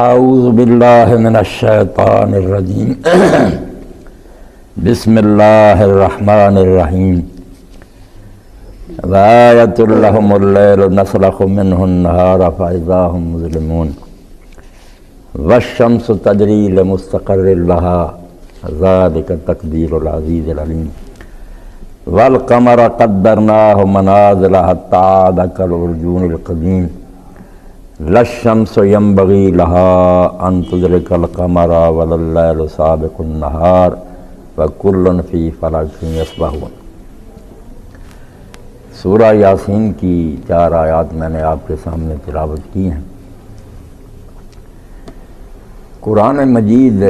اعوذ باللہ من الشیطان الرجیم بسم اللہ الرحمن الرحیم وآیۃ لہم اللیل نسلخ منہ النہار فإذا ہم مظلمون والشمس تجری لمستقر لها ذلک تقدیر العزیز العلیم والقمر قدرناہ منازل حتی عاد کالعرجون القدیم لا الشمس ينبغي لها أن تدرك القمر ولا الليل سابق النهار وكل في فلك يسبحون۔ سورہ یاسین کی 4 آیات میں نے آپ کے سامنے تلاوت کی ہیں۔ قرآن مجید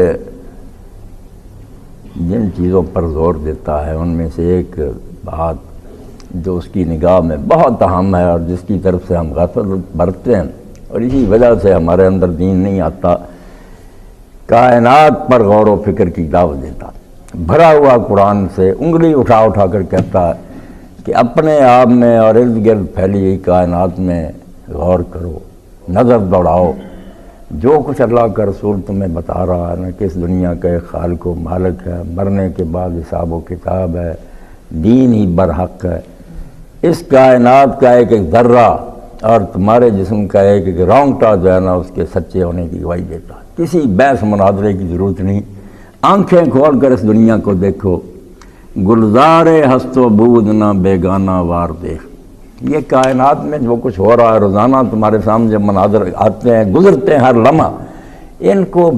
جن چیزوں پر زور دیتا ہے ان میں سے ایک بات جو اس کی نگاہ میں بہت اہم ہے اور جس کی طرف سے ہم غفلت برتتے ہیں اور اسی وجہ سے ہمارے اندر دین نہیں آتا، کائنات پر غور و فکر کی دعوت دیتا، بھرا ہوا قرآن سے انگلی اٹھا اٹھا کر کہتا ہے کہ اپنے آپ میں اور ارد گرد پھیلی ہوئی کائنات میں غور کرو، نظر دوڑاؤ، جو کچھ اللہ کا رسول تمہیں بتا رہا ہے نا کہ اس دنیا کا ایک خالق و مالک ہے، مرنے کے بعد حساب و کتاب ہے، دین ہی برحق ہے، اس کائنات کا ایک ایک ذرہ اور تمہارے جسم کا ایک ایک رونگٹا جو ہے نا اس کے سچے ہونے کی گواہی دیتا ہے۔ کسی بحث مناظرے کی ضرورت نہیں، آنکھیں کھول کر اس دنیا کو دیکھو، گلزار ہست و بود نہ بیگانہ وار دیکھ۔ یہ کائنات میں جو کچھ ہو رہا ہے روزانہ تمہارے سامنے جب مناظر آتے ہیں گزرتے ہیں ہر لمحہ، ان کو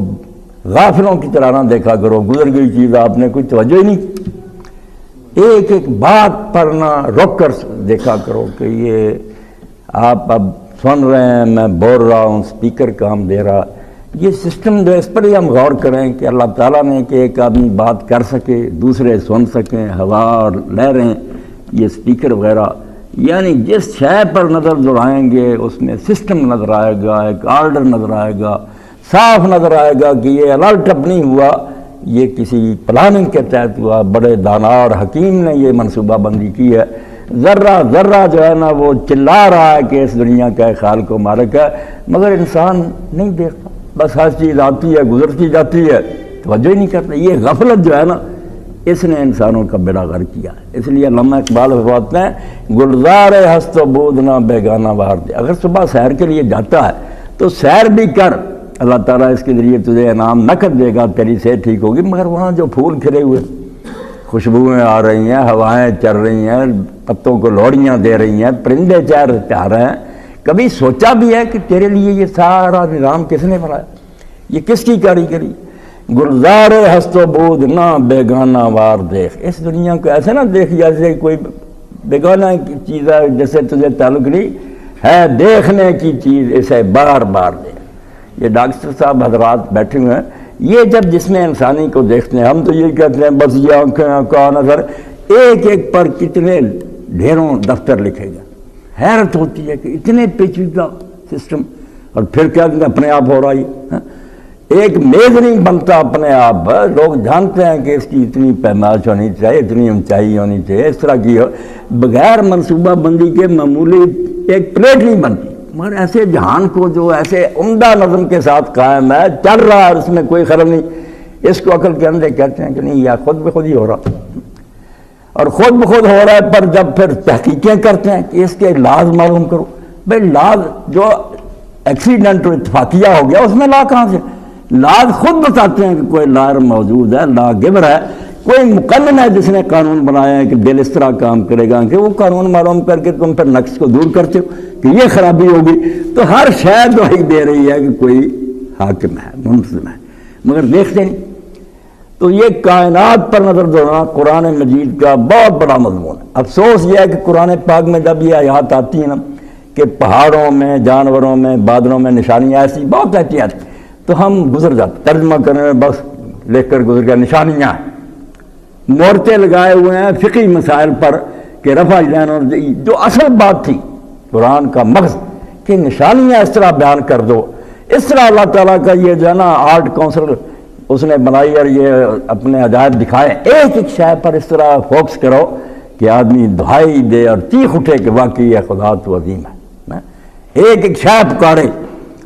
غافلوں کی طرح نہ دیکھا کرو، گزر گئی چیز آپ نے کوئی توجہ ہی نہیں، ایک ایک بات پر نہ رک کر دیکھا کرو کہ یہ آپ اب سن رہے ہیں، میں بول رہا ہوں، سپیکر کام دے رہا، یہ سسٹم جو اس پر ہی ہم غور کریں کہ اللہ تعالیٰ نے کہ ایک آدمی بات کر سکے، دوسرے سن سکیں، ہوا اور لہریں، یہ سپیکر وغیرہ، یعنی جس شے پر نظر دوڑائیں گے اس میں سسٹم نظر آئے گا، ایک آرڈر نظر آئے گا، صاف نظر آئے گا کہ یہ الرٹ اپ نہیں ہوا، یہ کسی پلاننگ کے تحت ہوا، بڑے دانا اور حکیم نے یہ منصوبہ بندی کی ہے۔ ذرہ ذرہ جو ہے نا وہ چلا رہا ہے کہ اس دنیا کا خالق و مالک ہے، مگر انسان نہیں دیکھتا، بس ہر چیز آتی ہے گزرتی جاتی ہے، توجہ ہی نہیں کرتا۔ یہ غفلت جو ہے نا اس نے انسانوں کا بیڑا غرق کیا ہے۔ اس لیے علامہ اقبال فرماتے ہیں گلزار ہست و بود نہ بیگانہ بہار دے۔ اگر صبح سیر کے لیے جاتا ہے تو سیر بھی کر، اللہ تعالیٰ اس کے ذریعے تجھے انعام نقد دے گا، تیری صحت ٹھیک ہوگی، مگر وہاں جو پھول کھلے ہوئے، خوشبوئیں آ رہی ہیں، ہوائیں چل رہی ہیں، پتوں کو لوڑیاں دے رہی ہیں، پرندے چہ رہے ہیں، کبھی سوچا بھی ہے کہ تیرے لیے یہ سارا نظام کس نے بنایا، یہ کس کی کاریگری؟ گلزار ہست و بود نہ بیگانہ وار دیکھ۔ اس دنیا کو ایسے نہ دیکھ جیسے کوئی بیگانہ کی چیز ہے، جیسے تجھے تعلق نہیں ہے، دیکھنے کی چیز اسے بار بار دیکھ۔ یہ ڈاکٹر صاحب حضرات بیٹھے ہوئے ہیں، یہ جب جسم انسانی کو دیکھتے ہیں ہم تو یہی کہتے ہیں بس یہ آنکھیں کان نظر، ایک ایک پر کتنے ڈھیروں دفتر لکھے گئے، حیرت ہوتی ہے کہ اتنے پیچیدہ سسٹم، اور پھر کیا اپنے آپ ہو رہا ہے، ایک میز نہیں بنتا اپنے آپ، لوگ جانتے ہیں کہ اس کی اتنی پیمائش ہونی چاہیے، اتنی اونچائی ہونی چاہیے، اس طرح کی بغیر منصوبہ بندی کے معمولی ایک پلیٹ نہیں بنتی، مگر ایسے جہان کو جو ایسے عمدہ نظم کے ساتھ قائم ہے، چل رہا ہے، اس میں کوئی خلل نہیں، اس کو عقل کے اندھے کہتے ہیں کہ نہیں یہ خود بخود ہی ہو رہا، اور خود بخود ہو رہا ہے، پر جب پھر تحقیقیں کرتے ہیں کہ اس کے لاز معلوم کرو، بھائی لاز جو ایکسیڈنٹ و اتفاقیہ ہو گیا اس میں لا کہاں سے؟ لاز خود بتاتے ہیں کہ کوئی لا موجود ہے، لا گور ہے، کوئی مقنن ہے جس نے قانون بنایا ہے کہ دل اس طرح کام کرے گا، کہ وہ قانون معلوم کر کے تم پھر نقص کو دور کرتے ہو کہ یہ خرابی ہوگی، تو ہر شے گواہی دے رہی ہے کہ کوئی حاکم ہے، منظم ہے، مگر دیکھتے نہیں۔ تو یہ کائنات پر نظر دوڑنا قرآن مجید کا بہت بڑا مضمون ہے۔ افسوس یہ ہے کہ قرآن پاک میں جب یہ آیات آتی ہیں نا کہ پہاڑوں میں، جانوروں میں، بادلوں میں نشانیاں ایسی بہت احتیاط، تو ہم گزر جاتے، ترجمہ کرنے میں بس لکھ کر گزر گیا، نشانیاں مورچے لگائے ہوئے ہیں فقہی مسائل پر کہ رفع دین، اور جو اصل بات تھی قرآن کا مغز کہ نشانیاں اس طرح بیان کر دو، اس طرح اللہ تعالیٰ کا یہ جو ہے نا آرٹ کونسل اس نے بنائی اور یہ اپنے عجائب دکھائے، ایک ایک شے پر اس طرح فوکس کرو کہ آدمی دہائی دے اور چیخ اٹھے کہ واقعی یہ خدا تو عظیم ہے، ایک ایک شے پکارے،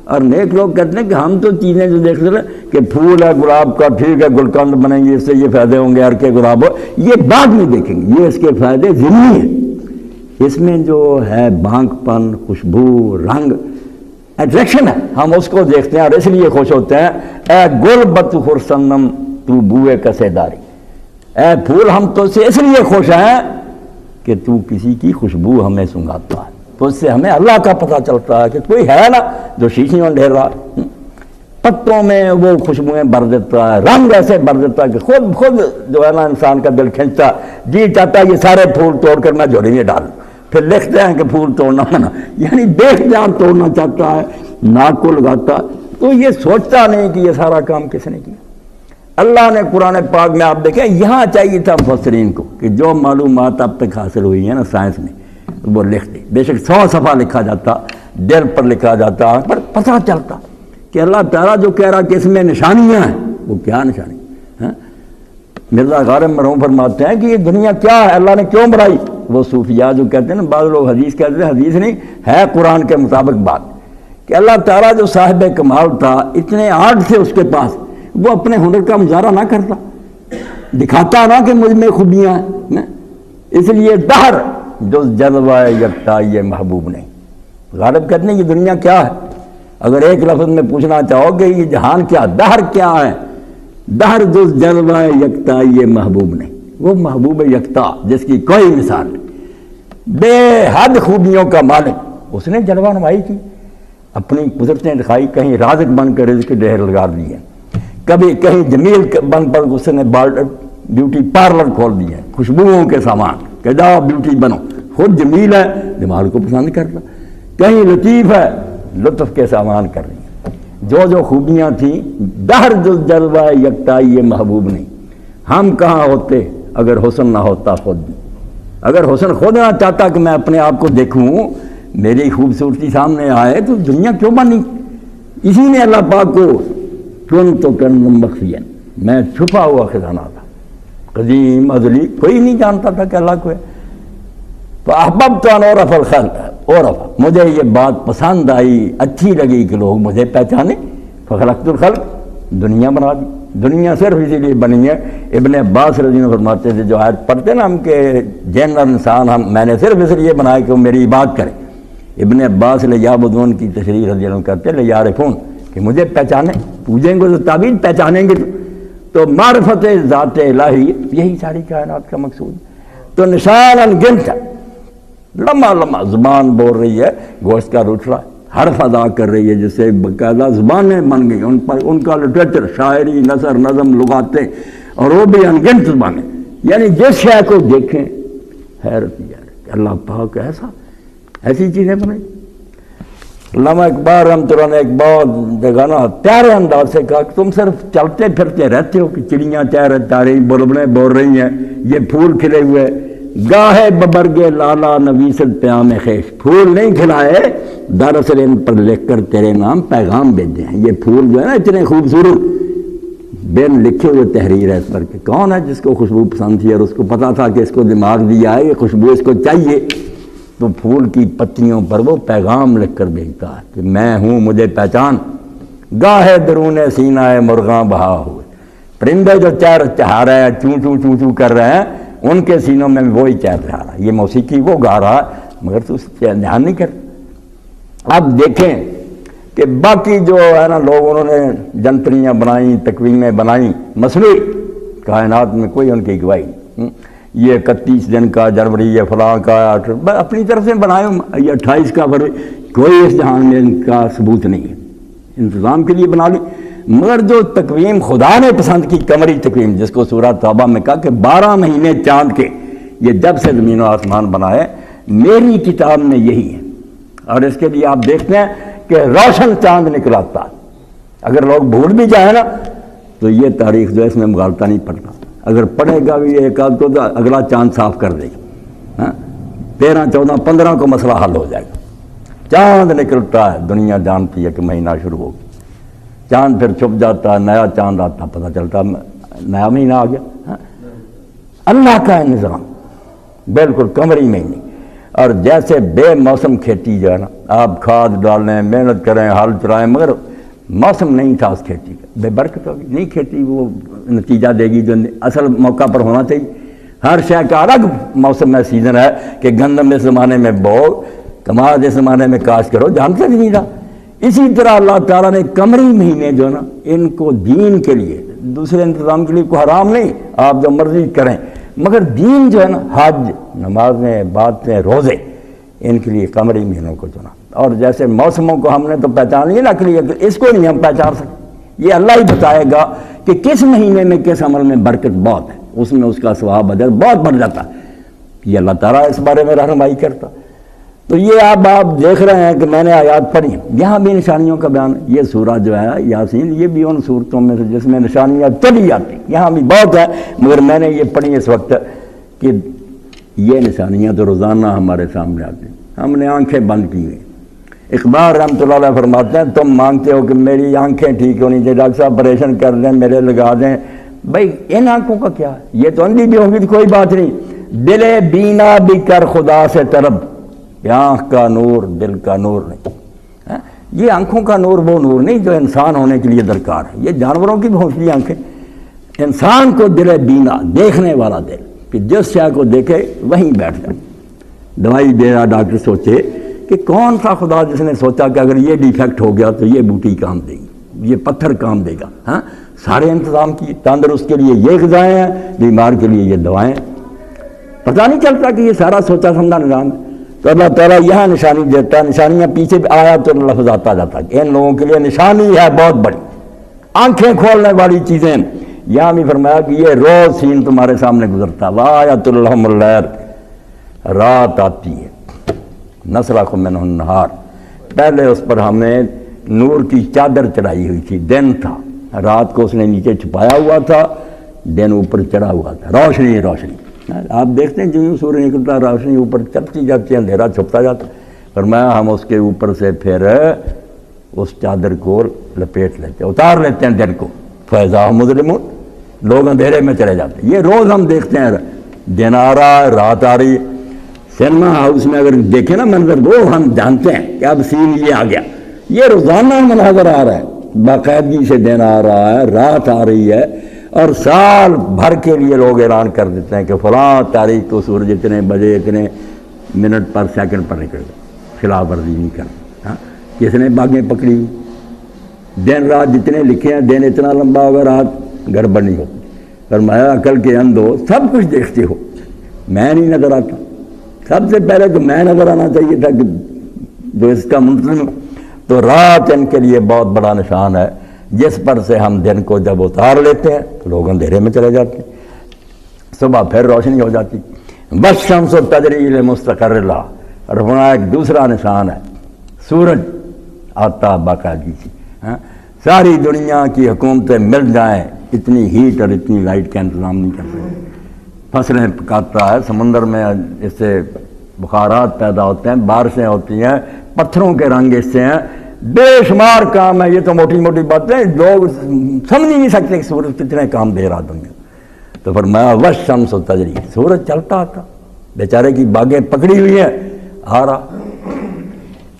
اور نیک لوگ کہتے ہیں کہ ہم تو چیزیں جو دیکھ رہے ہیں کہ پھول ہے گلاب کا، ٹھیک ہے گلقند بنیں گے، اس سے یہ فائدے ہوں گے، ہر کے گلاب ہو، یہ بعد میں دیکھیں گے، یہ اس کے فائدے ضمنی ہیں۔ اس میں جو ہے بانک پن، خوشبو، رنگ، اٹریکشن ہے، ہم اس کو دیکھتے ہیں اور اس لیے خوش ہوتے ہیں۔ اے گل بت خرسندم تو بوئے کسے داری، اے پھول ہم تو سے اس لیے خوش ہیں کہ تو کسی کی خوشبو ہمیں سنگھاتا ہے، تو اس سے ہمیں اللہ کا پتہ چلتا ہے کہ کوئی ہے نا جو شیشیوں ڈھیر رہا، پتوں میں وہ خوشبوئیں بھر دیتا ہے، رنگ ایسے بھر دیتا ہے کہ خود جو ہے نا انسان کا دل کھنچتا ہے، جی چاہتا ہے یہ سارے پھول توڑ کر میں جھولی میں ڈال، پھر لکھتے ہیں کہ پھول توڑنا منع، یعنی دیکھتے ہیں توڑنا چاہتا ہے، ناک کو لگاتا ہے، تو یہ سوچتا نہیں کہ یہ سارا کام کس نے کیا۔ اللہ نے قرآن پاک میں آپ دیکھیں یہاں چاہیے تھا مفسرین کو کہ جو معلومات اب تک حاصل ہوئی ہیں نا سائنس میں وہ لکھ دیں، بے شک 100 صفحہ لکھا جاتا، دل پر لکھا جاتا، آنکھ پر پتہ چلتا کہ اللہ تعالیٰ جو کہہ رہا کہ اس میں نشانیاں ہیں، وہ کیا نشانی ہیں۔ مرزا غالب مرحوم فرماتے ہیں کہ یہ دنیا کیا ہے، اللہ نے کیوں بنائی؟ وہ صوفیاء جو کہتے ہیں نا، بعض لوگ حدیث کہتے ہیں، حدیث نہیں ہے قرآن کے مطابق بات، کہ اللہ تعالیٰ جو صاحب کمال تھا، اتنے آرٹ تھے اس کے پاس، وہ اپنے ہنر کا مظاہرہ نہ کرتا، دکھاتا نہ کہ مجھ میں خوبیاں ہیں، اس لیے دہر جو جلوہ یکتا یہ محبوب نہیں۔ غالب کہتے ہیں یہ دنیا کیا ہے، اگر ایک لفظ میں پوچھنا چاہو کہ یہ جہان کیا، دہر کیا ہے، دہر جو جلوہ یکتا یہ محبوب نہیں، وہ محبوب یکتا جس کی کوئی مثال نہیں، بے حد خوبیوں کا مالک، اس نے جلوہ نمائی کی، اپنی قدرتیں دکھائی، کہیں رازق بن کر رزق ڈھیر لگا دیے، کبھی کہیں جمیل بن پر اس نے بیوٹی پارلر کھول دی ہے، خوشبوؤں کے سامان کہ جاؤ بیوٹی بنو، خود جمیل ہے دماغ کو پسند کرتا، کہیں لطیف ہے لطف کے سامان کر رہی ہے، جو خوبیاں تھیں، دہر جو جلوہ یکتا یہ محبوب نہیں۔ ہم کہاں ہوتے اگر حسن نہ ہوتا خود، اگر حسن خود نہ چاہتا کہ میں اپنے آپ کو دیکھوں، میری خوبصورتی سامنے آئے، تو دنیا کیوں بنی؟ اسی نے اللہ پاک کو کن تو کن مخفیا، میں چھپا ہوا خزانہ تھا، قدیم ازلی، کوئی نہیں جانتا تھا کہ اللہ کو ہے۔ فاحببت ان اعرف الخلق، اعرف، مجھے یہ بات پسند آئی، اچھی لگی کہ لوگ مجھے پہچانے، فخلقت الخلق، دنیا بنا دی۔ دنیا صرف اسی لیے بنی ہے، ابن عباس رضی اللہ عنہ فرماتے تھے، جو آیت پڑھتے نا ہم کہ جنرل انسان میں نے صرف اس لیے بنایا کہ وہ میری عبادت کرے۔ ابن عباس لیعبدون کی تشریح رضی اللہ عنہ کرتے ہیں، لیعرفون، کہ مجھے پہچانے، پوجیں گے تو تعبیر پہچانیں گے، تو معرفت ذات الہی، یہی ساری کائنات کا مقصود۔ تو نشان الگنت، لمحہ لمحہ زبان بول رہی ہے، گوشت کا روٹلا حرف ادا کر رہی ہے، جس سے باقاعدہ زبانیں بن گئی، ان پر ان کا لٹریچر، شاعری، نثر، نظم، لغاتیں، اور وہ بھی انگنت زبانیں، یعنی جس شے کو دیکھیں حیرت کہ اللہ پاک ایسی چیزیں بنائی۔ علامہ اقبال رحمۃ اللہ نے ایک بہت جگہ نا پیارے انداز سے کہا کہ تم صرف چلتے پھرتے رہتے ہو کہ چڑیاں چہ رہی، بلبلیں بول رہی ہیں، یہ پھول کھلے ہوئے، گاہے ببرگے لالا نویست پیام خیش، پھول نہیں کھلائے، دراصل ان پر لکھ کر تیرے نام پیغام بھیجے ہیں۔ یہ پھول جو ہے نا اتنے خوبصورت، بین لکھے ہوئے تحریر ہے اس پر کہ کون ہے جس کو خوشبو پسند تھی اور اس کو پتا تھا کہ اس کو دماغ دیا ہے یہ خوشبو اس کو چاہیے، تو پھول کی پتیوں پر وہ پیغام لکھ کر بھیجتا ہے کہ میں ہوں، مجھے پہچان۔ گاہے درون سینہ مرغاں بہا ہوئے، پرندے جو چہر چہا رہے ہیں، چوں چوں چوں چوں کر رہے ہیں، ان کے سینوں میں وہی چہر چہا رہا ہے، یہ موسیقی وہ گا رہا ہے، مگر تو اس پہ دھیان نہیں کرتا۔ اب دیکھیں کہ باقی جو ہے نا لوگ انہوں نے جنتریاں بنائیں، تقویمیں بنائیں، مصنوعی، کائنات میں کوئی ان کی گواہی نہیں۔ یہ 31 دن کا جنوری، یہ فلاں کا، اپنی طرف سے بنائے، یہ 28 کا فروری، کوئی اس جہان میں ان کا ثبوت نہیں ہے، انتظام کے لیے بنا لی۔ مگر جو تقویم خدا نے پسند کی، قمری تقویم، جس کو سورہ توبہ میں کہا کہ 12 مہینے چاند کے، یہ جب سے زمین و آسمان بنائے، میری کتاب میں یہی ہے۔ اور اس کے لیے آپ دیکھتے ہیں کہ روشن چاند نکلاتا، اگر لوگ بھول بھی جائیں نا تو یہ تاریخ جو ہے اس میں مغالطہ نہیں پڑتا، اگر پڑھے گا بھی ایک آدھ کو تو اگلا چاند صاف کر دے گا، 13، 14، 15 کو مسئلہ حل ہو جائے گا۔ چاند نکلتا ہے، دنیا جانتی ہے کہ مہینہ شروع ہوگا، چاند پھر چھپ جاتا ہے، نیا چاند آتا، پتہ چلتا نیا مہینہ آ گیا۔ اللہ کا نظام بالکل قمری میں نہیں۔ اور جیسے بے موسم کھیتی جو ہے نا، آپ کھاد ڈالیں، محنت کریں، ہل چلائیں، مگر موسم نہیں تھا اس کھیتی کا، بے برکت ہوگی، نہیں کھیتی وہ نتیجہ دے گی جو اصل موقع پر ہونا چاہیے۔ ہر شے کا الگ موسم میں سیزن ہے کہ گندم اس زمانے میں بو، کماد اس زمانے میں کاشت کرو، جانتے نہیں تھا۔ اسی طرح اللہ تعالیٰ نے قمری مہینے جو نا ان کو دین کے لیے، دوسرے انتظام کے لیے کوئی حرام نہیں، آپ جو مرضی کریں، مگر دین جو ہے نا، حج، نمازیں، باتیں، روزے، ان کے لیے قمری مہینوں کو چنا۔ اور جیسے موسموں کو ہم نے تو پہچان لیا نا، کہ اس کو نہیں ہم پہچان سکتے، یہ اللہ ہی بتائے گا کہ کس مہینے میں کس عمل میں برکت بہت ہے، اس میں اس کا ثواب اجر بہت بڑھ جاتا ہے، یہ اللہ تعالیٰ اس بارے میں رہنمائی کرتا۔ تو یہ آپ دیکھ رہے ہیں کہ میں نے آیات پڑھی، یہاں بھی نشانیوں کا بیان، یہ سورہ جو ہے یاسین، یہ بھی ان صورتوں میں سے جس میں نشانیاں چلی جاتی، یہاں بھی بہت ہے، مگر میں نے یہ پڑھی اس وقت کہ یہ نشانیاں تو روزانہ ہمارے سامنے آتی ہیں، ہم نے آنکھیں بند کی ہوئی۔ اقبال رحمۃ اللہ علیہ فرماتے ہیں، تم مانگتے ہو کہ میری آنکھیں ٹھیک ہونی چاہیے، ڈاکٹر صاحب آپریشن کر دیں، میرے لگا دیں، بھائی ان آنکھوں کا کیا ہے، یہ تو اندھی بھی ہوں گی تو کوئی بات نہیں، دل بینا بھی کر خدا سے طلب، آنکھ کا نور دل کا نور نہیں، یہ آنکھوں کا نور وہ نور نہیں جو انسان ہونے کے لیے درکار ہے، یہ جانوروں کی بھونسلی آنکھیں، انسان کو دل بینا، دیکھنے والا دل، کہ جس شے کو دیکھے وہیں بیٹھ جائے۔ دوائی دے رہا ڈاکٹر سوچے کہ کون سا خدا جس نے سوچا کہ اگر یہ ڈیفیکٹ ہو گیا تو یہ بوٹی کام دے گی، یہ پتھر کام دے گا، ہاں سارے انتظام کیے، تندرست کے لیے یہ غذائیں ہیں، بیمار کے لیے یہ دوائیں، پتہ نہیں چلتا کہ یہ سارا سوچا سمجھا نظام ہے۔ تو اللہ تعالیٰ یہاں نشانی دیتا ہے، نشانیاں پیچھے آیا تو لفظ آتا جاتا ہے، ان لوگوں کے لیے نشانی ہے بہت بڑی، آنکھیں کھولنے والی چیزیں۔ یہاں بھی فرمایا کہ یہ روز سین تمہارے سامنے گزرتا، وآیۃ لہم اللیل، رات آتی ہے، نسلخ منہ النہار، پہلے اس پر ہمیں نور کی چادر چڑھائی ہوئی تھی، دن تھا، رات کو اس نے نیچے چھپایا ہوا تھا، دن اوپر چڑھا ہوا تھا، روشنی روشنی، آپ دیکھتے ہیں جو یوں سورج نکلتا، روشنی اوپر چڑھتی جاتی ہے، اندھیرا چھپتا جاتا، فرمایا ہم اس کے اوپر سے پھر اس چادر کو لپیٹ لیتے، اتار لیتے ہیں دن کو، فیضا مظلمون، لوگ اندھیرے میں چلے جاتے ہیں۔ یہ روز ہم دیکھتے ہیں، دن آ رہا ہے، رات آ رہی ہے، سینما ہاؤس میں اگر دیکھیں نا منظر وہ ہم جانتے ہیں کہ اب سین یہ آ گیا، یہ روزانہ مناظر آ رہا ہے، باقاعدگی سے دن آ رہا ہے، رات آ رہی ہے، اور سال بھر کے لیے لوگ اعلان کر دیتے ہیں کہ فلاں تاریخ کو سورج اتنے بجے اتنے منٹ پر سیکنڈ پر نکل گیا، خلاف ورزی نہیں کرنا، ہاں کس نے باغیں پکڑی، دن رات جتنے لکھے ہیں، دن اتنا لمبا ہوگا، رات گڑبڑ نہیں ہوتی۔ فرمایا عقل کے اندھو سب کچھ دیکھتے ہو، میں نہیں نظر آتا، سب سے پہلے تو میں نظر آنا چاہیے تھا کہ جو اس کا منتظم، تو رات ان کے لیے بہت بڑا نشان ہے، جس پر سے ہم دن کو جب اتار لیتے ہیں تو لوگ اندھیرے میں چلے جاتے ہیں، صبح پھر روشنی ہو جاتی۔ والشمس تجری لمستقر لہا، اور فرمایا ایک دوسرا نشان ہے، سورج آتا باقاعدگی سے، ساری دنیا کی حکومتیں مل جائیں اتنی ہیٹ اور اتنی لائٹ کا انتظام نہیں کر سکتے، فصلیں پکاتا ہے، سمندر میں اس سے بخارات پیدا ہوتے ہیں، بارشیں ہوتی ہیں، پتھروں کے رنگ اس سے ہیں، بے شمار کام ہے، یہ تو موٹی موٹی باتیں لوگ سمجھ نہیں سکتے کہ سورج کتنے کام دے رہا دنیا۔ تو فرمایا والشمس تجری، سورج چلتا آتا، بیچارے کی باغیں پکڑی ہوئی ہیں، آ رہا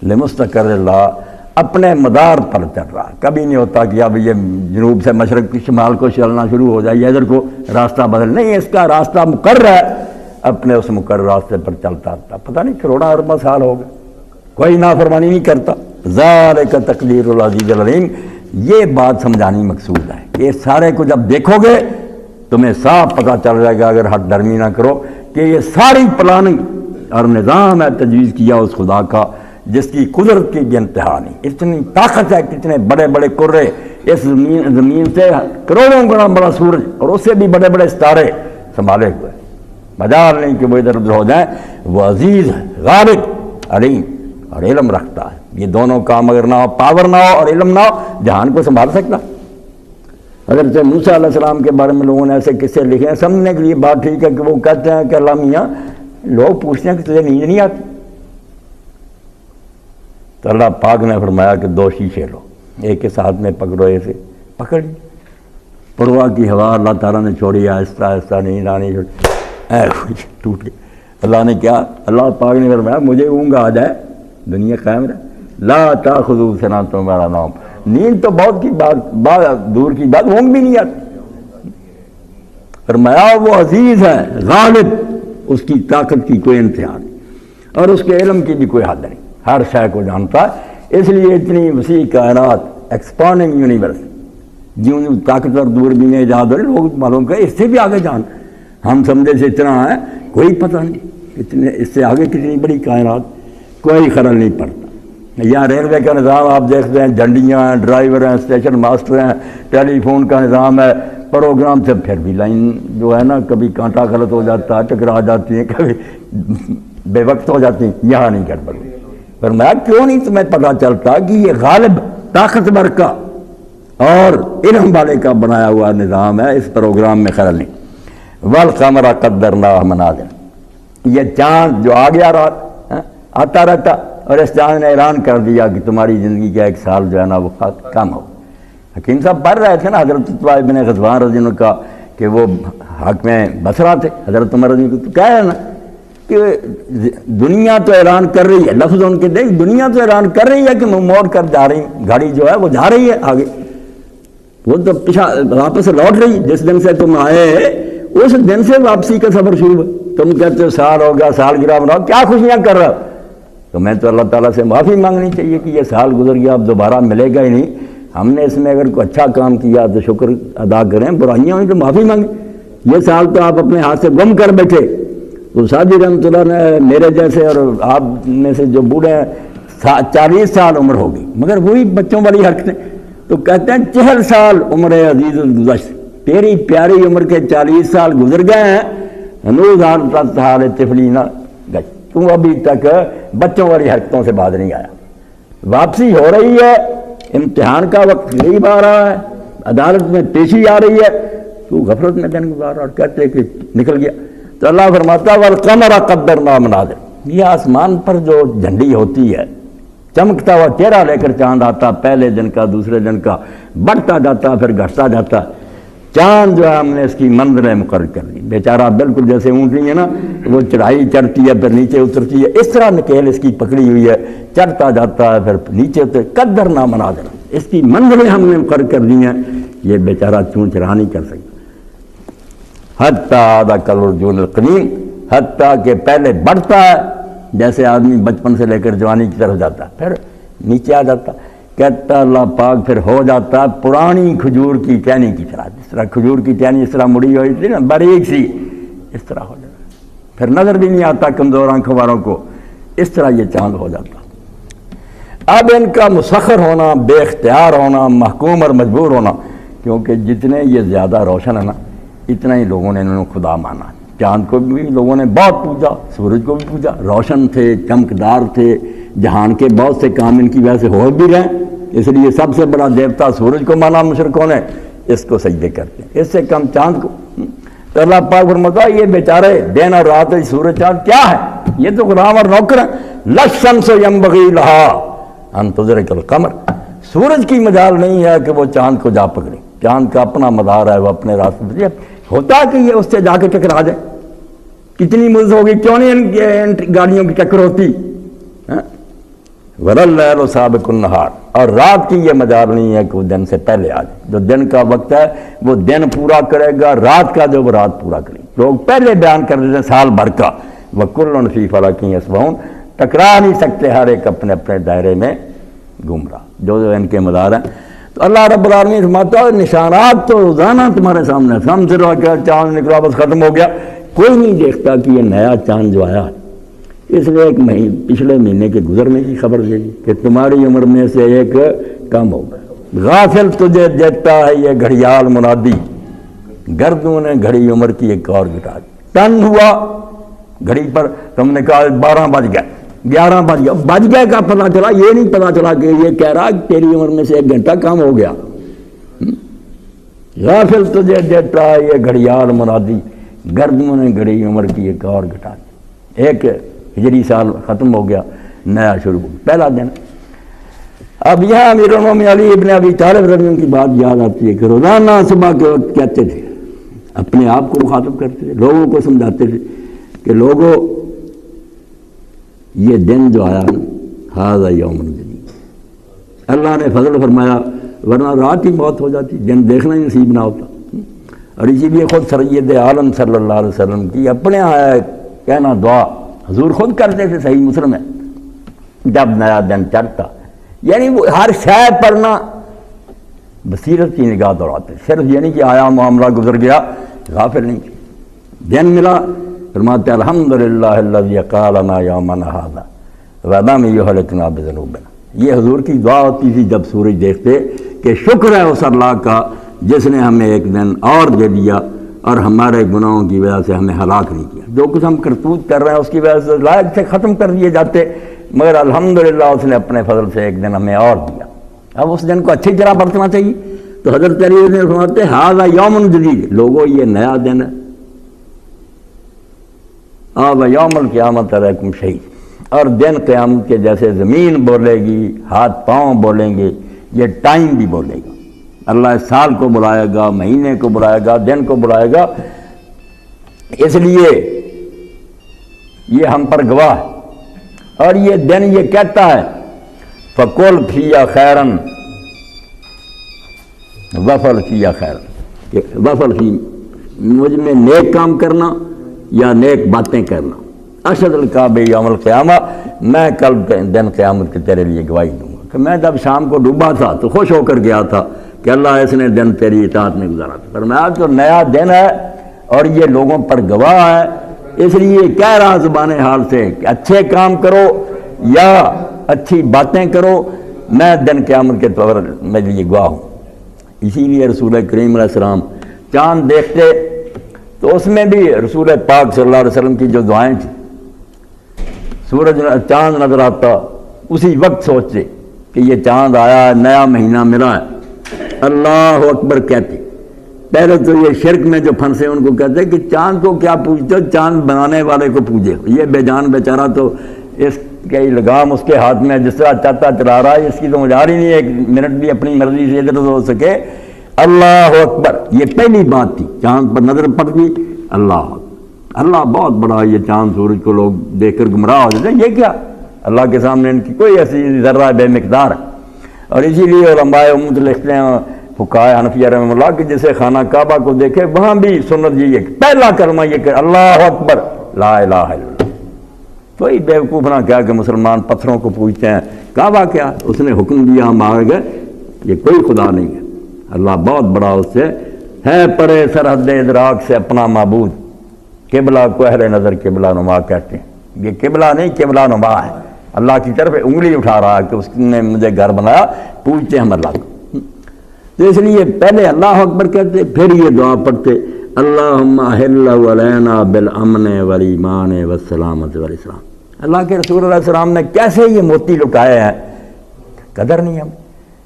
لمستقر لہا، اپنے مدار پر چل رہا، کبھی نہیں ہوتا کہ اب یہ جنوب سے مشرق کی شمال کو چلنا شروع ہو جائے، ادھر کو راستہ بدل، نہیں، اس کا راستہ مقرر ہے، اپنے اس مقرر راستے پر چلتا رہتا، پتہ نہیں کروڑا اربا سال ہو گئے، کوئی نافرمانی نہیں کرتا۔ ذالک تقدیر العزیز العلیم، یہ بات سمجھانی مقصود ہے، یہ سارے کو جب دیکھو گے تمہیں صاف پتہ چل جائے گا، اگر ہٹ درمی نہ کرو، کہ یہ ساری پلاننگ اور نظام ہے تجویز کیا اس خدا کا، جس کی قدرت کی بھی انتہا نہیں، اتنی طاقت ہے، کتنے بڑے بڑے کرے، اس زمین سے کروڑوں گنا بڑا سورج اور اس سے بھی بڑے بڑے ستارے سنبھالے ہوئے، مجال نہیں کہ وہ ادھر ادھر ہو جائیں، وہ عزیز غالب علیم اور علم رکھتا ہے، یہ دونوں کام اگر نہ ہو، پاور نہ ہو اور علم نہ ہو، جہان کو سنبھال سکتا۔ حضرت موسیٰ علیہ السلام کے بارے میں لوگوں نے ایسے قصے لکھے ہیں، سمجھنے کے لیے بات ٹھیک ہے کہ وہ کہتے ہیں کہ اللہ میاں، لوگ پوچھتے ہیں کہ تجھے نیند نہیں آتی، تو اللہ پاک نے فرمایا کہ 2 شیشے لو، ایک کے ساتھ میں پکڑو، ایسے پکڑ لی، پڑوا کی ہوا اللہ تعالیٰ نے چھوڑی، آہستہ آہستہ نیند آنی ٹوٹ گئی، اللہ نے کیا، اللہ پاک نے فرمایا مجھے اونگ آ جائے دنیا قائم رہے، لا تاخذو سنۃ ولا نوم، نیند تو بہت کی بات دور کی بات، اونگ بھی نہیں آتی۔ فرمایا وہ عزیز ہے غالب، اس کی طاقت کی کوئی انتہا نہیں اور اس کے علم کی بھی کوئی حد نہیں، ہر شے کو جانتا ہے۔ اس لیے اتنی وسیع کائنات، ایکسپانڈنگ یونیورس، جیوں طاقتور دوربینیں ایجاد ہو رہی، لوگ معلوم کریں اس سے بھی آگے جان، ہم سمجھے سے اتنا ہے کوئی پتہ نہیں، اتنے اس سے آگے کتنی بڑی کائنات، کوئی خلل نہیں پڑتا۔ یہاں ریلوے کا نظام آپ دیکھتے ہیں، جھنڈیاں ہیں، ڈرائیور ہیں، اسٹیشن ماسٹر ہیں، ٹیلی فون کا نظام ہے، پروگرام سے پھر بھی لائن جو ہے نا کبھی کانٹا غلط ہو جاتا ہے، ٹکرا جاتی ہیں، کبھی بے وقت ہو جاتی ہیں، یہاں نہیں گڑبڑ ہوئی۔ پر میں کیوں نہیں تمہیں پتہ چلتا کہ یہ غالب طاقتور کا اور علم والے کا بنایا ہوا نظام ہے، اس پروگرام میں خلل نہیں۔ والقمر قدرناہ منازل، یہ چاند جو آ گیا رات آتا رہتا، اور اس چاند نے اعلان کر دیا کہ تمہاری زندگی کا ایک سال جو ہے نا وہ کم ہو۔ حکیم صاحب پڑھ رہے تھے نا حضرت عتبہ بن غزوان رضی اللہ عنہ کا کہ وہ حاکم بصرہ تھے، حضرت عمر رضی اللہ عنہ، تو کہہ رہے نا کہ دنیا تو اعلان کر رہی ہے، لفظ ان کے دیکھ، دنیا تو اعلان کر رہی ہے کہ موڑ کر جا رہی، گاڑی جو ہے وہ جا رہی ہے آگے، وہ تو پیچھا واپس لوٹ رہی، جس دن سے تم آئے اس دن سے واپسی کا سفر شروع ہے۔ تم کہتے ہو سال ہو گیا، سال گرا بناؤ، کیا خوشیاں کر رہا ہو؟ تو میں تو اللہ تعالیٰ سے معافی مانگنی چاہیے کہ یہ سال گزر گیا، اب دوبارہ ملے گا ہی نہیں، ہم نے اس میں اگر کوئی اچھا کام کیا تو شکر ادا کریں، برائیاں ہوئی تو معافی مانگیں۔ یہ سال تو آپ اپنے ہاتھ سے گم کر بیٹھے۔ تو سعدی رحمۃ اللہ نے میرے جیسے اور آپ میں سے جو بوڑھے ہیں 40 سال عمر ہوگی، مگر وہی بچوں والی حرکتیں، تو کہتے ہیں 40 سال عمر عزیز گزشت، تیری پیاری عمر کے 40 سال گزر گئے ہیں، ہنوز حال طفلینا گئی، تم ابھی تک بچوں والی حرکتوں سے باز نہیں آیا۔ واپسی ہو رہی ہے، امتحان کا وقت قریب آ رہا ہے، عدالت میں پیشی آ رہی ہے، تو غفلت میں دن گزار اور کہتے کہ نکل گیا۔ تو اللہ فرماتا والقمر قدرناہ منازل، یہ آسمان پر جو جھنڈی ہوتی ہے، چمکتا ہوا چہرہ لے کر چاند آتا، پہلے دن کا دوسرے دن کا بڑھتا جاتا پھر گھٹتا جاتا، چاند جو ہے ہم نے اس کی منزلیں مقرر کر دی، بیچارہ بالکل جیسے اونٹنی ہے نا، وہ چڑھائی چڑھتی ہے پھر نیچے اترتی ہے، اس طرح نکیل اس کی پکڑی ہوئی ہے، چڑھتا جاتا ہے پھر نیچے اتر، قدرناہ منازل، اس کی منزلیں ہم نے مقرر کر دی ہیں، یہ بیچارہ چون چرا نہیں کر سکتا۔ حتیٰ عاد کالعرجون القدیم، حتیٰ کہ پہلے بڑھتا ہے جیسے آدمی بچپن سے لے کر جوانی کی طرف جاتا ہے، پھر نیچے آ جاتا، کہتا اللہ پاک پھر ہو جاتا پرانی کھجور کی ٹہنی کی طرح، جس طرح کھجور کی ٹہنی اس طرح مڑی ہوئی تھی نا باریک سی، اس طرح ہو جاتا، پھر نظر بھی نہیں آتا کمزور آنکھوں والوں کو، اس طرح یہ چاند ہو جاتا۔ اب ان کا مسخر ہونا، بے اختیار ہونا، محکوم اور مجبور ہونا، کیونکہ جتنے یہ زیادہ روشن ہے نا اتنا ہی لوگوں نے انہوں خدا مانا۔ چاند کو بھی لوگوں نے بہت پوجا، سورج کو بھی پوجا، روشن تھے، چمکدار تھے، جہان کے بہت سے کام ان کی وجہ سے ہو بھی رہے، اس لیے سب سے بڑا دیوتا سورج کو مانا مشرکوں نے، اس کو سجدے کرتے ہیں، اس سے کم چاند کو۔ تو اللہ پاک فرماتا ہے یہ بیچارے دن اور رات سورج چاند کیا ہے، یہ تو غلام اور نوکر ہیں۔ للشمس ینبغی لہا ان تدرک القمر، سورج کی مجال نہیں ہے کہ وہ چاند کو جا پکڑے، چاند کا اپنا مدار ہے، وہ اپنے راستے سے ہوتا کہ یہ اس سے جا کے ٹکرا جائے، کتنی مدت ہوگی، کیوں نہیں ان گاڑیوں کی ٹکر ہوتی۔ وَلَلَّيْلُ سَابِقُ النَّهَارِ، اور رات کی یہ مجال نہیں ہے کہ وہ دن سے پہلے آ جائے، جو دن کا وقت ہے وہ دن پورا کرے گا، رات کا جو وہ رات پورا کرے گا۔ لوگ پہلے بیان کر دیتے ہیں سال بھر کا، وَكُلٌّ فِي فَلَكٍ يَسْبَحُونَ، ٹکرا نہیں سکتے، ہر ایک اپنے اپنے دائرے میں گمراہ، جو ان کے مدار ہیں۔ تو اللہ رب العالمین فرماتا ہے نشانات تو روزانہ تمہارے سامنے، سمجھ رہا کہ چاند نکلا بس ختم ہو گیا، کوئی نہیں دیکھتا کہ یہ نیا چاند جو آیا، اس لیے ایک پچھلے مہینے کے گزرنے کی خبر دے دی کہ تمہاری عمر میں سے ایک کم ہو گیا۔ غافل تجھے دیتا ہے یہ گھڑیال منادی، گردوں نے گھڑی عمر کی ایک اور گٹا دی، ٹن ہوا گھڑی پر، تم نے کہا 12 بج گئے، 11 بج گیا، بج گئے کا پتہ چلا، یہ نہیں پتہ چلا کہ یہ کہہ رہا کہ تیری عمر میں سے 1 گھنٹہ کم ہو گیا۔ غافل تجھے دیتا ہے یہ گھڑیال منادی، گردوں نے گھڑی عمر کی ایک اور گٹا دی، ایک ہجری سال ختم ہو گیا، نیا شروع ہو گیا، پہلا دن۔ اب یہاں امیر المومنین علی ابن ابی طالب رضی اللہ عنہ کی بات یاد آتی ہے کہ روزانہ صبح کے وقت کہتے تھے، اپنے آپ کو مخاطب کرتے تھے، لوگوں کو سمجھاتے تھے کہ لوگوں یہ دن جو آیا ھذا یوم جدید، اللہ نے فضل فرمایا، ورنہ رات ہی موت ہو جاتی، دن دیکھنا ہی نصیب نہ ہوتا۔ اور اسی لیے خود سید عالم صلی اللہ علیہ وسلم کی اپنے آیا کہنا دعا حضور خود کرتے تھے، صحیح مسلم ہے، جب نیا دن چڑھتا، یعنی وہ ہر شے پڑھنا بصیرت کی نگاہ دوڑاتے، صرف یہ نہیں کہ آیا معاملہ گزر گیا غافل نہیں، دن ملا فرماتے الحمدللہ الذی قالنا یومنا ھذا ولم یہلکنا بذنوبنا۔ یہ حضور کی دعا ہوتی تھی جب سورج دیکھتے کہ شکر ہے اس اللہ کا جس نے ہمیں ایک دن اور دے دیا اور ہمارے گناہوں کی وجہ سے ہمیں ہلاک نہیں کیا، جو کچھ ہم کرتوت کر رہے ہیں اس کی وجہ سے لائق سے ختم کر دیے جاتے، مگر الحمدللہ اس نے اپنے فضل سے ایک دن ہمیں اور دیا۔ اب اس دن کو اچھی طرح برتنا چاہیے۔ تو حضرت علی نے فرماتے ھذا یوم جدید، لوگوں یہ نیا دن ہے، آب یوم القیامت علیکم شہید، اور دن قیامت کے جیسے زمین بولے گی، ہاتھ پاؤں بولیں گے، یہ ٹائم بھی بولے گا، اللہ سال کو بلائے گا، مہینے کو بلائے گا، دن کو بلائے گا، اس لیے یہ ہم پر گواہ ہے۔ اور یہ دن یہ کہتا ہے فَقُلْ فِيَّ خَيْرًا وَفَلْ فِيَّ خَيْرًا، کہ وفل فی مجھ میں نیک کام کرنا یا نیک باتیں کرنا، اشد القاب یوم القیامہ، میں کل دن قیامت کے تیرے لیے گواہی دوں گا کہ میں جب شام کو ڈوبا تھا تو خوش ہو کر گیا تھا کہ اللہ اس نے دن تیری اطاعت میں گزارا تھا، پر میں آج تو نیا دن ہے اور یہ لوگوں پر گواہ ہے، اس لیے کہہ رہا زبان حال سے کہ اچھے کام کرو یا اچھی باتیں کرو، میں دن قیامت کے طور میرے لیے گواہ ہوں۔ اسی لیے رسول کریم علیہ السلام چاند دیکھتے تو اس میں بھی رسول پاک صلی اللہ علیہ وسلم کی جو دعائیں تھیں، سورج چاند نظر آتا اسی وقت سوچتے کہ یہ چاند آیا ہے، نیا مہینہ ملا ہے، اللہ اکبر کہتے۔ پہلے تو یہ شرک میں جو پھنسے ان کو کہتے کہ چاند کو کیا پوجتے ہو، چاند بنانے والے کو پوجے، یہ بے جان بیچارہ تو اس کے لگام اس کے ہاتھ میں جس طرح چاہتا چلا رہا ہے، اس کی تو مجال ہی نہیں ایک منٹ بھی اپنی مرضی سے ادھر ادھر ہو سکے۔ اللہ اکبر، یہ پہلی بات تھی، چاند پر نظر پڑ گئی، اللہ اللہ بہت بڑا، یہ چاند سورج کو لوگ دیکھ کر گمراہ ہو جاتے ہیں، یہ کیا، اللہ کے سامنے ان کی کوئی ایسی ذرہ بے مقدار ہے۔ اور اسی لیے علماء امت لکھتے ہیں فقہائے حنفیہ رحمہ اللہ کہ جسے خانہ کعبہ کو دیکھے وہاں بھی سنت یہ کہ پہلا کلمہ یہ کہ اللہ اکبر لا الہ الا اللہ۔ کوئی بیوقوف نہ کہا کہ مسلمان پتھروں کو پوجتے ہیں، کعبہ کیا، اس نے حکم دیا ہم آ گئے، یہ کوئی خدا نہیں ہے، اللہ بہت بڑا اس سے ہے، پرے سرحد ادراک سے اپنا معبود، قبلہ کو اہل نظر قبلہ نما کہتے ہیں، یہ قبلہ نہیں قبلہ نما ہے، اللہ کی طرف انگلی اٹھا رہا ہے کہ اس نے مجھے گھر بنایا، پوجتے ہم اللہ کو۔ تو اس لیے پہلے اللہ اکبر کہتے، پھر یہ دعا پڑھتے اللہم احل علینا بالامن والایمان والسلامت والاسلام۔ اللہ کے رسول علیہ السلام نے کیسے یہ موتی لٹائے ہیں، قدر نہیں ہم،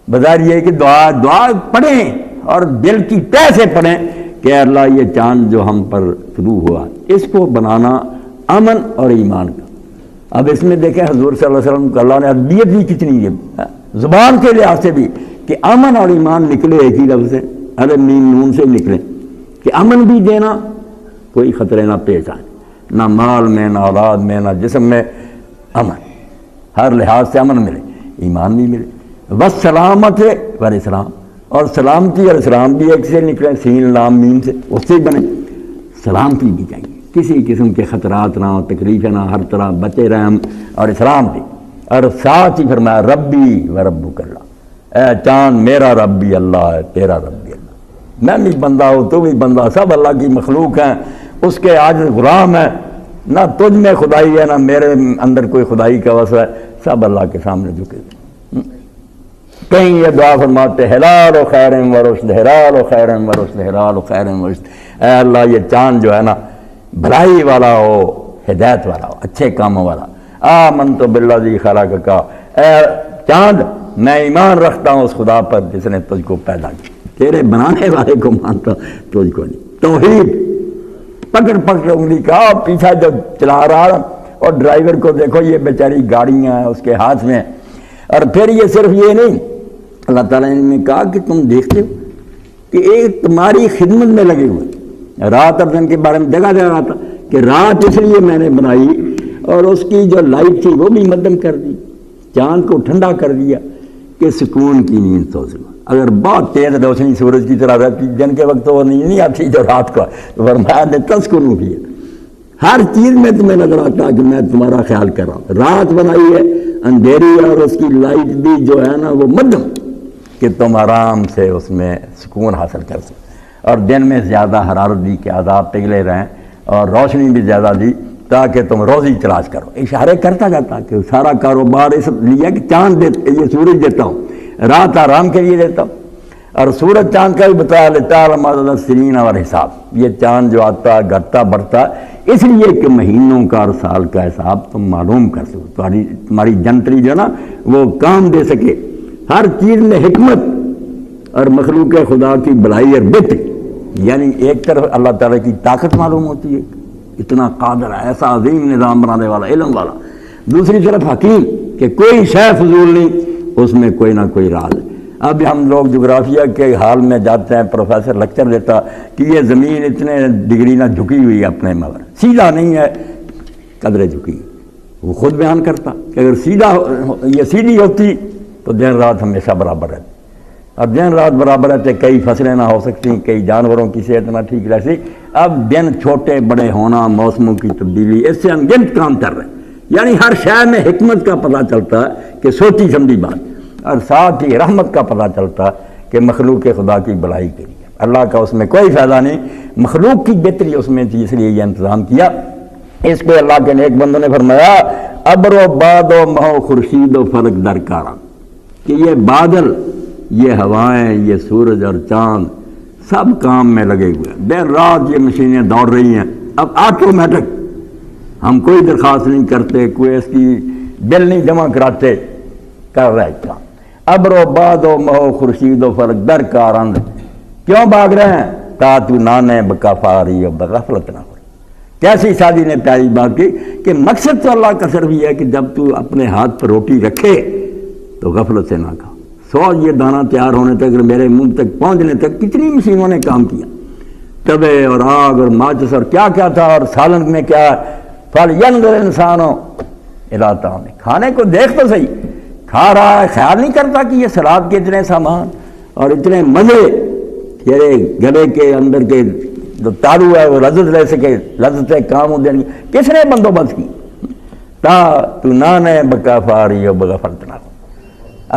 بظاہر یہ کہ دعا پڑھیں اور دل کی تہ سے پڑھیں کہ اللہ یہ چاند جو ہم پر شروع ہوا اس کو بنانا امن اور ایمان کا۔ اب اس میں دیکھیں حضور صلی اللہ علیہ وسلم کو اللہ نے ادبیت بھی کتنی ہے، زبان کے لحاظ سے بھی کہ امن اور ایمان نکلے ایک ہی لفظ سے، الف میم نون سے نکلے، کہ امن بھی دینا، کوئی خطرے نہ پیش آئے، نہ مال میں نہ اولاد میں نہ جسم میں، امن، ہر لحاظ سے امن ملے، ایمان بھی ملے، بس سلامت ہے والاسلام، اور سلامتی اور اسلام بھی ایک سے نکلے، سین لام میم سے، اس سے ہی بنے، سلامتی بھی چاہیے، کسی قسم کے خطرات نہ ہو، تکلیفیں نہ، ہر طرح بچے رہیں ہم، اور اسلام بھی، اور ساتھ ہی فرمایا ربی و ربک اللہ، اے چاند میرا رب بھی اللہ ہے، تیرا رب بھی اللہ، میں بھی بندہ ہوں، تو بھی بندہ، سب اللہ کی مخلوق ہیں، اس کے عاجز غلام ہے، نہ تجھ میں خدائی ہے نہ میرے اندر کوئی خدائی کا وصف ہے، سب اللہ کے سامنے جھکے تھے۔ کہیں یہ دعا فرماتے حلال و خیر و رشد، حلال و خیر و رشد، حلال و خیر و رشد، اے اللہ یہ چاند جو ہے نا بھلائی والا ہو، ہدایت والا ہو، اچھے کاموں والا، آمنت بالذی خلقک، اے چاند میں ایمان رکھتا ہوں اس خدا پر جس نے تجھ کو پیدا کیا، تیرے بنانے والے کو مانتا، تجھ کو نہیں۔ توحید پکڑ پکڑ انگلی کا، پیچھا جب چلا رہا اور ڈرائیور کو دیکھو یہ بیچاری گاڑیاں ہیں اس کے ہاتھ میں، اور پھر یہ صرف یہ نہیں، اللہ تعالیٰ نے کہا کہ تم دیکھتے ہو کہ ایک تمہاری خدمت میں لگے ہوئے، رات اور دن کے بارے میں جگہ جگہ آتا کہ رات اس لیے میں نے بنائی اور اس کی جو لائٹ تھی وہ بھی مدھم کر دی، چاند کو ٹھنڈا کر دیا کہ سکون کی نیند سو سکو۔ اگر بہت تیز روشنی سورج کی طرح رہتی دن کے وقت وہ نیند نہیں آتی جو رات کو، تو فرمایا نے تسکنوا فیہا، ہر چیز میں تمہیں نظر آتا کہ میں تمہارا خیال کر رہا ہوں۔ رات بنائی ہے اندھیری اور اس کی لائٹ بھی جو ہے نا وہ مدھم، کہ تم آرام سے اس میں سکون حاصل کر سکو، اور دن میں زیادہ حرارت دی کہ عذاب پگھلے رہیں، اور روشنی بھی زیادہ دی تاکہ تم روزی تلاش کرو۔ اشارے کرتا جاتا کہ سارا کاروبار اس لیے کہ چاند یہ سورج دیتا ہوں، رات آرام کے لیے دیتا ہوں، اور سورج چاند کا بھی بتایا لتعلم عدد السنین والحساب، یہ چاند جو آتا گھٹتا بڑھتا اس لیے کہ مہینوں کا اور سال کا حساب تم معلوم کر سکو، تمہاری جنتری جو ہے نا وہ کام دے سکے۔ ہر چیز میں حکمت اور مخلوق خدا کی بلائی اور بہتری، یعنی ایک طرف اللہ تعالیٰ کی طاقت معلوم ہوتی ہے، اتنا قادر ہے، ایسا عظیم نظام بنانے والا، علم والا، دوسری طرف حکیم کہ کوئی شے فضول نہیں، اس میں کوئی نہ کوئی راز ہے۔ اب ہم لوگ جغرافیہ کے حال میں جاتے ہیں، پروفیسر لیکچر دیتا کہ یہ زمین اتنے ڈگری نہ جھکی ہوئی ہے اپنے مگر سیدھا نہیں ہے، قدرے جھکی، وہ خود بیان کرتا کہ اگر سیدھا یہ سیدھی ہوتی تو دن رات ہمیشہ برابر رہتی، اب دن رات برابر رہتے کئی فصلیں نہ ہو سکتی، کئی جانوروں کی صحت نہ ٹھیک رہتی، اب دن چھوٹے بڑے ہونا، موسموں کی تبدیلی، اس سے انگنت کام کر رہے ہیں، یعنی ہر شے میں حکمت کا پتہ چلتا ہے کہ سوچی سمجھی بات، اور ساتھ ہی رحمت کا پتہ چلتا ہے کہ مخلوق خدا کی بلائی کے لیے اللہ کا اس میں کوئی فائدہ نہیں، مخلوق کی بہتری اس میں تھی، اس لیے یہ انتظام کیا۔ اس کو اللہ کے نیک بندوں نے فرمایا ابر و باد و مہو خورشید و فلک درکارا، کہ یہ بادل، یہ ہوائیں، یہ سورج اور چاند سب کام میں لگے ہوئے ہیں، دن رات یہ مشینیں دوڑ رہی ہیں، اب آٹومیٹک، ہم کوئی درخواست نہیں کرتے، کوئی اس کی بل نہیں جمع کراتے، کر رہے کام۔ ابر و باد و مہو خورشید و فلک درکارند، کیوں بھاگ رہے ہیں؟ تا تو نانے بکافاری و بغفلت نہ ہو۔ کیسی شادی نے پیاری بات کی کہ مقصد تو اللہ کا صرف یہ ہے کہ جب تو اپنے ہاتھ پر روٹی رکھے تو غفلت سے نہ کھا۔ سوچ یہ دانہ تیار ہونے تک، میرے منہ تک پہنچنے تک کتنی مشینوں نے کام کیا، تبے اور آگ اور ماچس اور کیا کیا تھا، اور سالن میں کیا پھل ینظر انسانوں الی طعامہ، کھانے کو دیکھ تو صحیح، کھا رہا ہے، خیال نہیں کرتا کہ یہ سلاد کے اتنے سامان اور اتنے مزے، تیرے گلے کے اندر کے جو تارو ہے وہ لذت لے سکے، لذت کام دینے کس نے بندوبست کی؟ تا تو نانے بکافاری و بغفلت نہ ہو،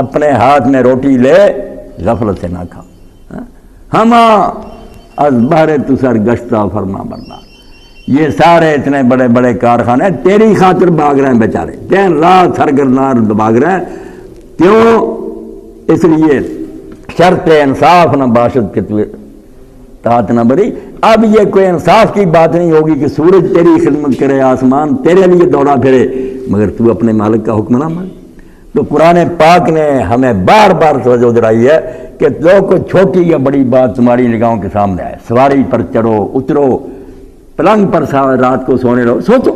اپنے ہاتھ میں روٹی لے غفلت سے نہ کھا۔ ہما از بہر تو سرگشتہ فرما بردار، یہ سارے اتنے بڑے بڑے کارخانے تیری خاطر بھاگ رہے ہیں بیچارے، دن رات سرگردار بھاگ رہے ہیں، کیوں؟ اس لیے شرط انصاف نہ باشد کہ تو طاعت نہ بری۔ اب یہ کوئی انصاف کی بات نہیں ہوگی کہ سورج تیری خدمت کرے، آسمان تیرے لیے دوڑا پھرے، مگر تو اپنے مالک کا حکم نہ مان۔ تو قرآن پاک نے ہمیں بار بار توجہ دلائی ہے کہ جو کوئی چھوٹی یا بڑی بات تمہاری نگاہوں کے سامنے آئے، سواری پر چڑھو اترو، پلنگ پر رات کو سونے رہو، سوچو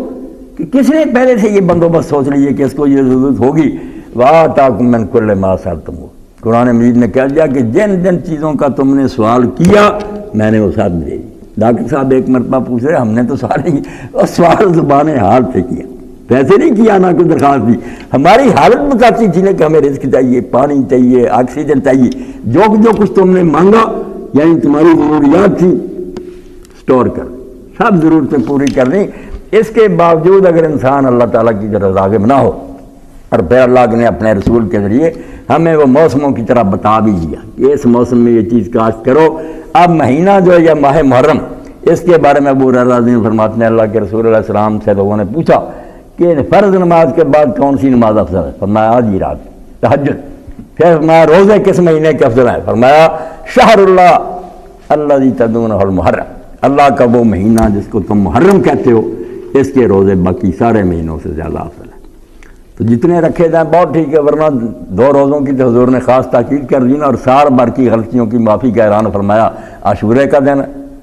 کہ کس نے پہلے سے یہ بندوبست سوچ لیے کہ اس کو یہ ضرورت ہوگی۔ وَآتَاكُم مِّن كُلِّ مَا سَأَلْتُمُوهُ، قرآن مجید نے کہہ دیا کہ جن جن چیزوں کا تم نے سوال کیا میں نے وہ ساتھ دے دی۔ ڈاکٹر صاحب ایک مرتبہ پوچھ رہے، ہم نے تو سوال نہیں کیا، سوال زبان حال سے کیا، پیسے نہیں کیا، نہ کوئی درخواست دی، ہماری حالت بتاتی تھی نا کہ ہمیں رزق چاہیے، پانی چاہیے، آکسیجن چاہیے، جو کچھ تم نے مانگا یعنی تمہاری ضروریات تھی سٹور کر، سب ضرورتیں پوری کرنی۔ اس کے باوجود اگر انسان اللہ تعالیٰ کی طرف راغب نہ ہو، اور پھر اللہ نے اپنے رسول کے ذریعے ہمیں وہ موسموں کی طرح بتا بھی دیا کہ اس موسم میں یہ چیز کاشت کرو۔ اب مہینہ جو ہے یہ ماہ محرم، اس کے بارے میں ابو ہریرہ رضی اللہ عنہ فرماتے ہیں اللہ کے رسول علیہ السلام سے لوگوں نے پوچھا کہ فرض نماز کے بعد کون سی نماز افضل ہے؟ فرمایا آدھی رات تہجد۔ پھر فرمایا روزے کس مہینے کے افضل ہے؟ فرمایا شہر اللہ الذی تدعونہ المحرم، اللہ کا وہ مہینہ جس کو تم محرم کہتے ہو، اس کے روزے باقی سارے مہینوں سے زیادہ افضل ہیں۔ تو جتنے رکھے جائیں بہت ٹھیک ہے، ورنہ 2 روزوں کی تو حضور نے خاص تاکید کر دی نا، اور سال بھر کی غلطیوں کی معافی کا اعلان فرمایا عاشورے کا دن،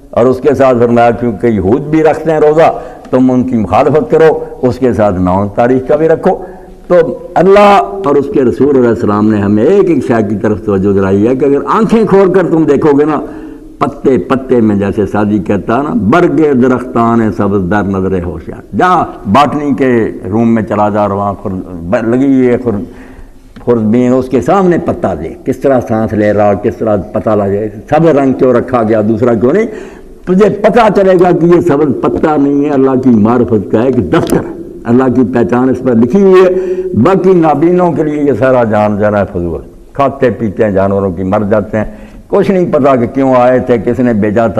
اور اس کے ساتھ فرمایا کیونکہ یہود بھی رکھتے ہیں روزہ، تم ان کی مخالفت کرو، اس کے ساتھ 9 تاریخ کا بھی رکھو۔ تو اللہ اور اس کے رسول علیہ السلام نے ہمیں ایک ایک شے کی طرف توجہ دلائی ہے کہ اگر آنکھیں کھول کر تم دیکھو گے نا پتے پتے میں جیسے سادی کہتا ہے نا، برگے درختان سبز در نظر ہوشیار، جہاں باٹنی کے روم میں چلا جا، وہاں لگی ہے خوردبین، اس کے سامنے پتا دے کس طرح سانس لے رہا، کس طرح پتہ لگے سبز رنگ کیوں رکھا گیا، دوسرا کیوں نہیں، تجھے پتہ چلے گا کہ یہ سبز پتا نہیں ہے، اللہ کی معرفت کا ایک دفتر، اللہ کی پہچان اس پر لکھی ہوئی ہے۔ باقی نابینوں کے لیے یہ سارا جان جانا ہے فضول، کھاتے پیتے ہیں جانوروں کی، مر جاتے ہیں، کچھ نہیں پتا کہ کیوں آئے تھے، کس نے بھیجا تھا۔